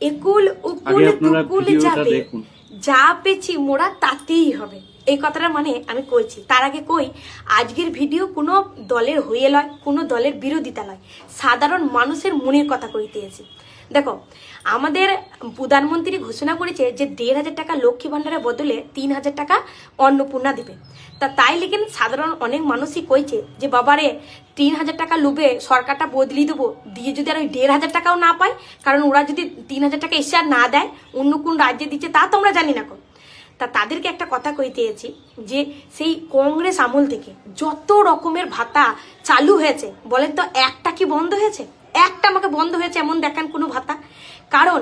একুল উকুল দুকুল যাবে, যা পেছি মোরা তাতেই হবে। এই কথাটা মানে আমি কইছি। তার আগে কই, আজকের ভিডিও কোনো দলের হয়ে লয়, কোনো দলের বিরোধিতা লয়, সাধারণ মানুষের মনের কথা কইতেছি। দেখো, আমাদের প্রধানমন্ত্রী ঘোষণা করেছে যে 1,500 টাকা লক্ষ্মী ভাণ্ডারের বদলে 3,000 টাকা অন্নপূর্ণা দেবে। তাই লেগেন সাধারণ অনেক মানুষই কইছে যে বাবারে 3,000 টাকা লোভে সরকারটা বদলি দেবো, দিয়ে যদি আর ওই 1,500 টাকাও না পায়, কারণ ওরা যদি 3,000 টাকা এসে আর না দেয়, অন্য কোন রাজ্যে দিচ্ছে তা তো আমরা জানি না। তাদেরকে একটা কথা কইতেছি যে সেই কংগ্রেস আমল থেকে যত রকমের ভাতা চালু হয়েছে, বলেন তো একটা কি বন্ধ হয়েছে? একটা আমাকে বন্ধ হয়েছে এমন দেখান কোনো ভাতা? কারণ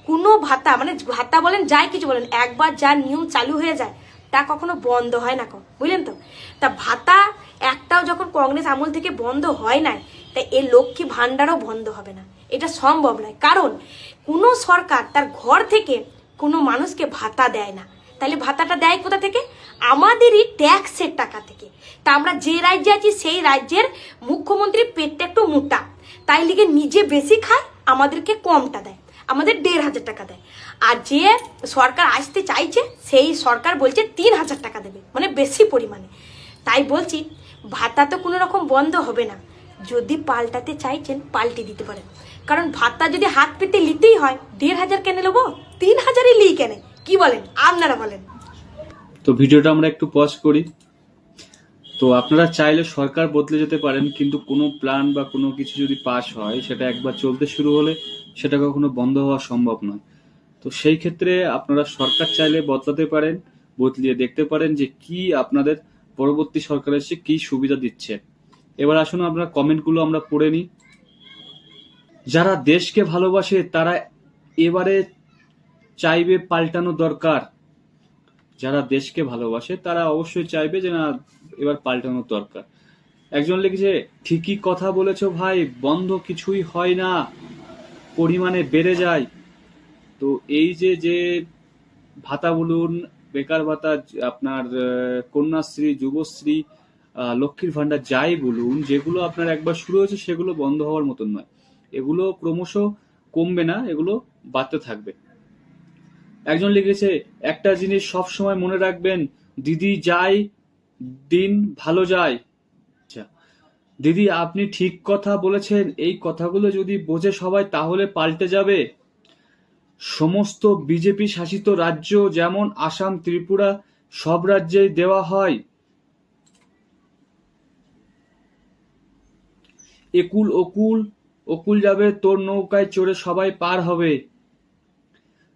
কোনো ভাতা মানে ভাতা বলেন যাই কিছু বলেন, একবার যা নিয়ম চালু হয়ে যায় তা কখনো বন্ধ হয় না, বুঝলেন তো? তা ভাতা একটাও যখন কংগ্রেস আমল থেকে বন্ধ হয় নাই, তাই এই লক্ষ্মী ভাণ্ডারও বন্ধ হবে না, এটা সম্ভব নয়। কারণ কোনো সরকার তার ঘর থেকে কোনো মানুষকে ভাতা দেয় না। তাহলে ভাতাটা দেয় কোথা থেকে? আমাদেরই ট্যাক্সের টাকা থেকে। তা আমরা যে রাজ্যে আছি সেই রাজ্যের মুখ্যমন্ত্রীর পেটটা একটু মোটা, তাই লিগে নিজে বেশি খায়, আমাদেরকে কমটা দেয়, আমাদের 1,500 টাকা দেয়। আর যে সরকার আসতে চাইছে সেই সরকার বলছে 3,000 টাকা দেবে, মানে বেশি পরিমাণে। তাই বলছি ভাতা তো কোনো রকম বন্ধ হবে না। যদি পাল্টাতে চাইছেন পাল্টে দিতে পারেন, কারণ ভাতা যদি হাত পেতে নিতেই হয় 1,500 কেন নেবো, 3,000ই লিই কেন? কি বলেন আপনারা, বলেন? তো ভিডিওটা আমরা একটু পজ করি। তো আপনারা চাইলে সরকার বদলে যেতে পারেন, কিন্তু কোনো প্ল্যান বা কোনো কিছু যদি পাস হয়, সেটা একবার চলতে শুরু হলে সেটা কখনো বন্ধ হওয়া সম্ভব নয়। তো সেই ক্ষেত্রে আপনারা সরকার চাইলে বদলাতে পারেন, বদলিয়ে দেখতে পারেন যে কি আপনাদের পরবর্তী সরকার এসে কি সুবিধা দিচ্ছে। এবার আসুন আপনার কমেন্টগুলো আমরা পড়ে নিই। যারা দেশকে ভালোবাসে তারা এবারে চাইবে পাল্টানো দরকার। যারা দেশকে ভালোবাসে তারা অবশ্যই চাইবে যে না, এবার পাল্টানো দরকার। একজন লিখেছে, ঠিকই কথা বলেছো ভাই, বন্ধ কিছুই হয় না, পরিমাণে বেড়ে যায়। তো এই যে ভাতা বলুন, বেকার ভাতা, আপনার কন্যাশ্রী, যুবশ্রী, লক্ষ্মীর ভাণ্ডার, যাই বলুন, যেগুলো আপনার একবার শুরু হয়েছে সেগুলো বন্ধ হওয়ার মতন নয়। এগুলো ক্রমশ কমবে না, এগুলো বাড়তে থাকবে। একজন লিখেছে, একটা জিনিস সব সময় মনে রাখবেন, দিদি যায় দিন ভালো যায়। আচ্ছা দিদি, আপনি ঠিক কথা বলেছেন। এই কথাগুলো যদি বোঝে সবাই তাহলে পাল্টে যাবে। সমস্ত বিজেপি শাসিত রাজ্য যেমন আসাম, ত্রিপুরা, সব রাজ্যেই দেওয়া হয়। একুল ওকুল ওকুল যাবে, তোর নৌকায় চড়ে সবাই পার হবে।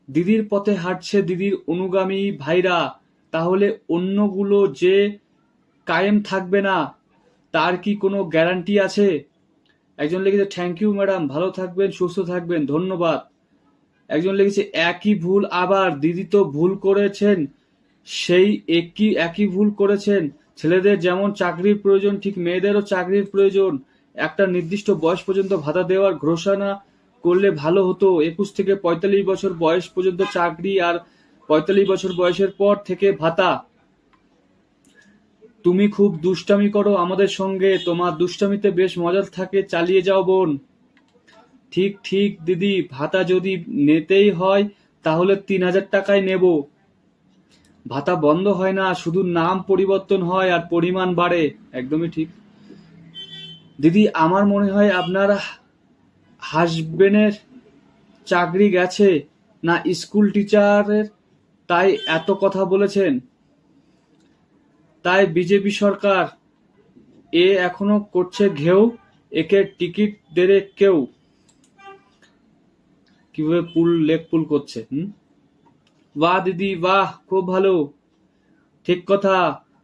দিদির পথে হাঁটছে দিদির অনুগামী ভাইরা, তাহলে অন্যগুলো যে কায়েম থাকবে না তার কি কোনো গ্যারান্টি আছে? একজন লিখেছে, থ্যাংক ইউ ম্যাডাম, ভালো থাকবেন, সুস্থ থাকবেন, ধন্যবাদ। একজন লিখেছে, একই ভুল আবার, দিদি তো ভুল করেছেন, সেই একই ভুল করেছেন। ছেলেদের যেমন চাকরির প্রয়োজন, ঠিক মেয়েদেরও চাকরির প্রয়োজন। একটা নির্দিষ্ট বয়স পর্যন্ত ভাতা দেওয়ার ঘোষণা করলে ভালো হতো। 21 থেকে 45 বছর বয়স পর্যন্ত চাকরি, আর 45 বছর বয়সের পর থেকে ভাতা। তুমি খুব দুষ্টামি করো আমাদের সঙ্গে, তোমার দুষ্টামিতে বেশ মজা থাকে, চালিয়ে যাও বোন। ঠিক ঠিক দিদি, ভাতা যদি নিতেই হয় তাহলে 3,000 টাকায় নেব। ভাতা বন্ধ হয় না, শুধু নাম পরিবর্তন হয় আর পরিমাণ বাড়ে। একদমই ঠিক দিদি, আমার মনে হয় আপনার হাজবেন্ডের চাকরি গেছে না স্কুল টিচারের, তাই এত কথা বলেছেন। তাই বিজেপি সরকার এ এখনো করছে ঘেউ, একে টিকিট দেরে কেউ। কিভাবে লেগ পুল করছে। বাহ দিদি বাহ, খুব ভালো, ঠিক কথা,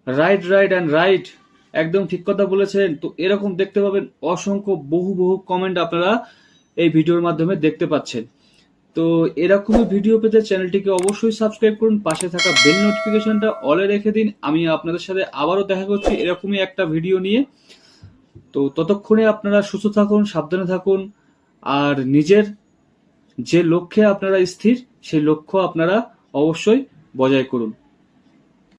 রাইট রাইট অ্যান্ড রাইট, একদম ঠিক কথা বলেছেন। তো এরকম দেখতে পাবেন অসংখ্য বহু কমেন্ট আপনারা এই ভিডিওর মাধ্যমে দেখতে পাচ্ছেন। তো এরকমই ভিডিও পেতে চ্যানেলটিকে অবশ্যই সাবস্ক্রাইব করুন, পাশে থাকা বেল নোটিফিকেশনটা অলে রেখে দিন। আমি আপনাদের সাথে আবারও দেখা করছি এরকমই একটা ভিডিও নিয়ে। তো ততক্ষণে আপনারা সুস্থ থাকুন, সাবধানে থাকুন, আর নিজের যে লক্ষ্যে আপনারা স্থির সেই লক্ষ্য আপনারা অবশ্যই বজায় করুন।